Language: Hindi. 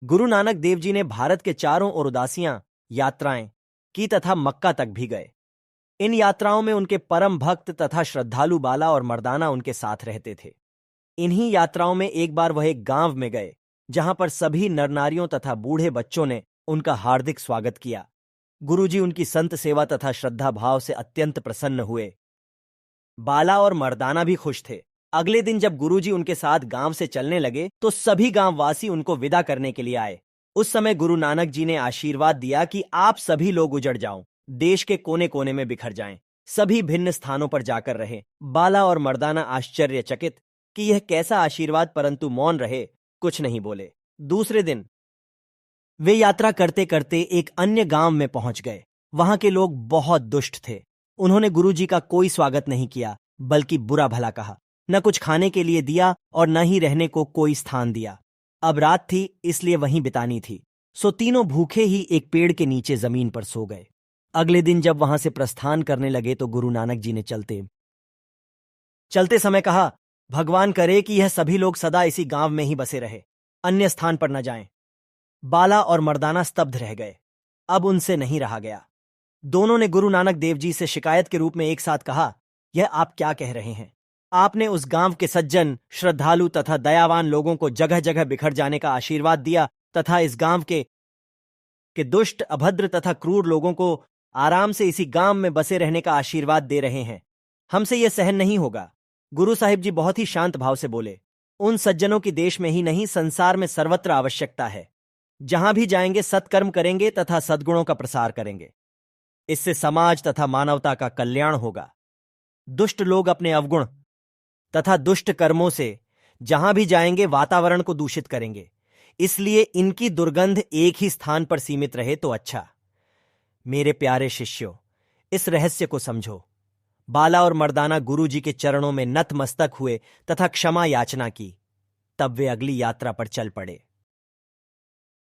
गुरु नानक देव जी ने भारत के चारों ओर उदासियां यात्राएं की तथा मक्का तक भी गए। इन यात्राओं में उनके परम भक्त तथा श्रद्धालु बाला और मर्दाना उनके साथ रहते थे। इन्हीं यात्राओं में एक बार वह एक गांव में गए जहां पर सभी नरनारियों तथा बूढ़े बच्चों ने उनका हार्दिक स्वागत किया। गुरुजी उनकी संत सेवा तथा श्रद्धा भाव से अत्यंत प्रसन्न हुए। बाला और मर्दाना भी खुश थे। अगले दिन जब गुरुजी उनके साथ गांव से चलने लगे तो सभी गांववासी उनको विदा करने के लिए आए। उस समय गुरु नानक जी ने आशीर्वाद दिया कि आप सभी लोग उजड़ जाओ, देश के कोने कोने में बिखर जाएं, सभी भिन्न स्थानों पर जाकर रहे। बाला और मर्दाना आश्चर्यचकित कि यह कैसा आशीर्वाद, परंतु मौन रहे, कुछ नहीं बोले। दूसरे दिन वे यात्रा करते करते एक अन्य गांव में पहुंच गए। वहां के लोग बहुत दुष्ट थे। उन्होंने गुरुजी का कोई स्वागत नहीं किया, बल्कि बुरा भला कहा। न कुछ खाने के लिए दिया और न ही रहने को कोई स्थान दिया। अब रात थी, इसलिए वहीं बितानी थी, सो तीनों भूखे ही एक पेड़ के नीचे जमीन पर सो गए। अगले दिन जब वहां से प्रस्थान करने लगे तो गुरु नानक जी ने चलते चलते समय कहा, भगवान करे कि यह सभी लोग सदा इसी गांव में ही बसे रहे, अन्य स्थान पर न जाएं। बाला और मर्दाना स्तब्ध रह गए। अब उनसे नहीं रहा गया। दोनों ने गुरु नानक देव जी से शिकायत के रूप में एक साथ कहा, यह आप क्या कह रहे हैं? आपने उस गांव के सज्जन, श्रद्धालु तथा दयावान लोगों को जगह जगह बिखर जाने का आशीर्वाद दिया तथा इस गांव के दुष्ट, अभद्र तथा क्रूर लोगों को आराम से इसी गांव में बसे रहने का आशीर्वाद दे रहे हैं। हमसे यह सहन नहीं होगा। गुरु साहिब जी बहुत ही शांत भाव से बोले, उन सज्जनों की देश में ही नहीं, संसार में सर्वत्र आवश्यकता है। जहां भी जाएंगे सत्कर्म करेंगे तथा सद्गुणों का प्रसार करेंगे। इससे समाज तथा मानवता का कल्याण होगा। दुष्ट लोग अपने अवगुण तथा दुष्ट कर्मों से जहां भी जाएंगे वातावरण को दूषित करेंगे। इसलिए इनकी दुर्गंध एक ही स्थान पर सीमित रहे तो अच्छा। मेरे प्यारे शिष्यों, इस रहस्य को समझो। बाला और मर्दाना गुरुजी के चरणों में नतमस्तक हुए तथा क्षमा याचना की। तब वे अगली यात्रा पर चल पड़े।